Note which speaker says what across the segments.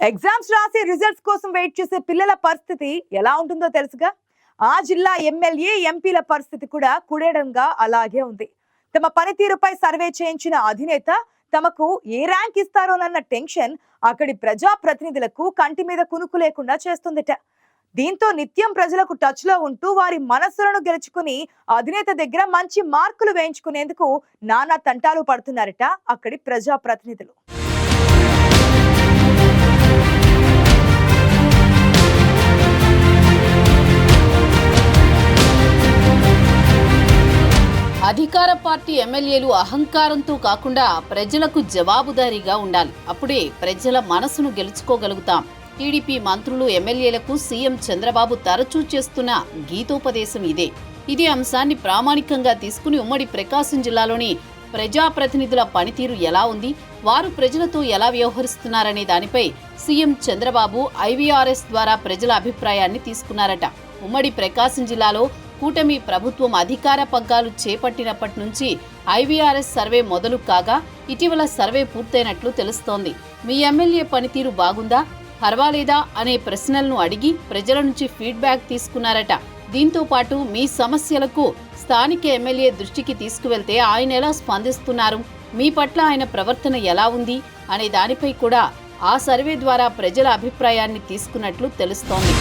Speaker 1: Exams రాసి results కోసం wait చేసే పిల్లల పరిస్థితి ఎలా ఉంటుందో తెలుసుగా. ఆ జిల్లా ఎమ్మెల్యే ఎంపీల పరిస్థితి కూడా కుడేడంగా అలాగే ఉంది. తమ పనితీరుపై సర్వే చేయించిన అధినేత తమకు ఏ ర్యాంక్ ఇస్తారోనన్న టెన్షన్ అక్కడి ప్రజా ప్రతినిధులకు కంటి మీద కునుకు లేకుండా చేస్తుందట. దీంతో నిత్యం ప్రజలకు టచ్ లో ఉంటూ వారి మనస్సులను గెలుచుకుని అధినేత దగ్గర మంచి మార్కులు వేయించుకునేందుకు నానా తంటాలు పడుతున్నారట అక్కడి ప్రజా ప్రతినిధులు.
Speaker 2: అధికార పార్టీ ఎమ్మెల్యేలు అహంకారంతో కాకుండా ప్రజలకు జవాబుదారీగా ఉండాలి. అప్పుడే ప్రజల మనసును గెలుచుకోగలుగుతాం. టీడీపీ మంత్రులు ఎమ్మెల్యేలకు సీఎం చంద్రబాబు తరచూ చేస్తున్న గీతోపదేశం ఇదే. ఇదే అంశాన్ని ప్రామాణికంగా తీసుకుని ఉమ్మడి ప్రకాశం జిల్లాలోని ప్రజాప్రతినిధుల పనితీరు ఎలా ఉంది, వారు ప్రజలతో ఎలా వ్యవహరిస్తున్నారనే దానిపై సీఎం చంద్రబాబు ఐవీఆర్ఎస్ ద్వారా ప్రజల అభిప్రాయాన్ని తీసుకున్నారట. ఉమ్మడి ప్రకాశం జిల్లాలో కూటమి ప్రభుత్వం అధికార పగ్గాలు చేపట్టినప్పటి నుంచి ఐవీఆర్ఎస్ సర్వే మొదలు కాగా ఇటీవల సర్వే పూర్తయినట్లు తెలుస్తోంది. మీ ఎమ్మెల్యే పనితీరు బాగుందా, పర్వాలేదా అనే ప్రశ్నలను అడిగి ప్రజల నుంచి ఫీడ్బ్యాక్ తీసుకున్నారట. దీంతో పాటు మీ సమస్యలకు స్థానిక ఎమ్మెల్యే దృష్టికి తీసుకువెళ్తే ఆయన ఎలా స్పందిస్తున్నారు, మీ పట్ల ఆయన ప్రవర్తన ఎలా ఉంది అనే దానిపై కూడా ఆ సర్వే ద్వారా ప్రజల అభిప్రాయాన్ని తీసుకున్నట్లు తెలుస్తోంది.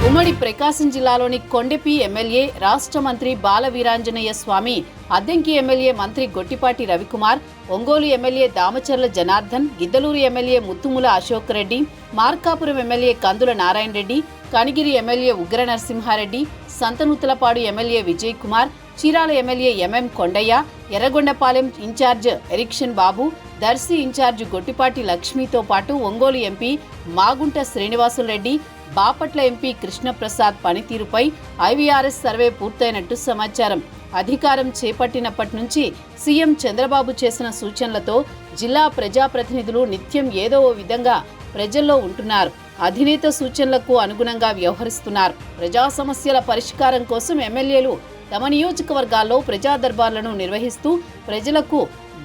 Speaker 2: ఉమ్మడి ప్రకాశం జిల్లాలోని కొండెపి ఎమ్మెల్యే, రాష్ట్ర మంత్రి బాల వీరాంజనేయ స్వామి, అద్దంకి ఎమ్మెల్యే మంత్రి Gottipati Ravikumar, Ongole MLA Damacharla Janardhan, Giddalur MLA Muthumula Ashok Reddy, Markapuram MLA Kandula Narayana Reddy, Kanigiri MLA Ugra Narasimhareddy, Santhanuthalapadu MLA Vijay Kumar, Chirala MLA MM Kondaiah, Yerragondapalem in charge Erikshan Babu, Darsi in charge Gottipati లక్ష్మితో పాటు ఒంగోలు ఎంపీ మాగుంట శ్రీనివాసులరెడ్డి, బాపట్ల ఎంపీ కృష్ణప్రసాద్ పనితీరుపై ఐవీఆర్ఎస్ సర్వే పూర్తయినట్టు సమాచారం. అధికారం చేపట్టినప్పటి నుంచి సీఎం చంద్రబాబు చేసిన సూచనలతో జిల్లా ప్రజాప్రతినిధులు నిత్యం ఏదో ఓ విధంగా ప్రజల్లో ఉంటున్నారు. అధినేత సూచనలకు అనుగుణంగా వ్యవహరిస్తున్నారు. ప్రజా సమస్యల పరిష్కారం కోసం ఎమ్మెల్యేలు తమ నియోజకవర్గాల్లో ప్రజా దర్బార్లను నిర్వహిస్తూ ప్రజలకు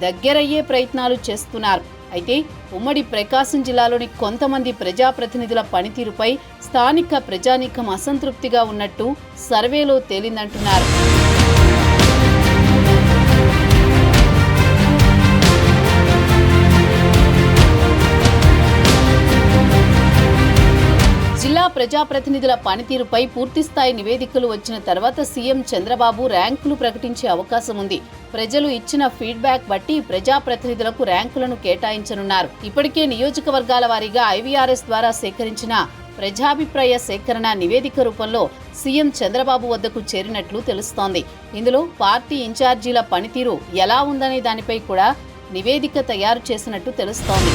Speaker 2: దగ్గరయ్యే ప్రయత్నాలు చేస్తున్నారు. అయితే ఉమ్మడి ప్రకాశం జిల్లాలోని కొంతమంది ప్రజాప్రతినిధుల పనితీరుపై స్థానిక ప్రజానీకం అసంతృప్తిగా ఉన్నట్టు సర్వేలో తేలిందంటున్నారు. జిల్లా ప్రజాప్రతినిధుల పనితీరుపై పూర్తిస్థాయి నివేదికలు వచ్చిన తర్వాత సీఎం చంద్రబాబు ర్యాంకులు ప్రకటించే అవకాశం ఉంది. ప్రజలు ఇచ్చిన ఫీడ్బ్యాక్ బట్టి ప్రజాప్రతినిధులకు ర్యాంకులను కేటాయించనున్నారు. ఇప్పటికే నియోజకవర్గాల వారీగా ఐవీఆర్ఎస్ ద్వారా సేకరించిన ప్రజాభిప్రాయ సేకరణ నివేదిక రూపంలో సీఎం చంద్రబాబు వద్దకు చేరినట్లు తెలుస్తోంది. ఇందులో పార్టీ ఇన్ఛార్జీల పనితీరు ఎలా ఉందనే దానిపై కూడా నివేదిక తయారు చేసినట్టు తెలుస్తోంది.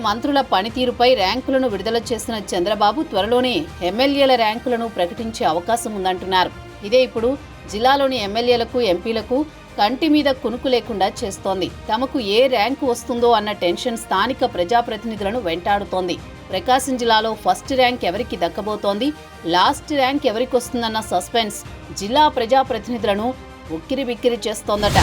Speaker 2: మంత్రుల పనితీరుపై ర్యాంకులను విడుదల చేసిన చంద్రబాబు త్వరలోనే ఎమ్మెల్యేల ర్యాంకులను ప్రకటించే అవకాశం ఉందంటున్నారు. ఇదే ఇప్పుడు జిల్లాలోని ఎమ్మెల్యేలకు, ఎంపీలకు కంటి మీద కునుకు లేకుండా చేస్తోంది. తమకు ఏ ర్యాంకు వస్తుందో అన్న టెన్షన్ స్థానిక ప్రజాప్రతినిధులను వెంటాడుతోంది. ప్రకాశం జిల్లాలో ఫస్ట్ ర్యాంక్ ఎవరికి దక్కబోతోంది, లాస్ట్ ర్యాంక్ ఎవరికి వస్తుందన్న సస్పెన్స్ జిల్లా ప్రజాప్రతినిధులను ఉక్కిరిబిక్కిరి చేస్తోందట.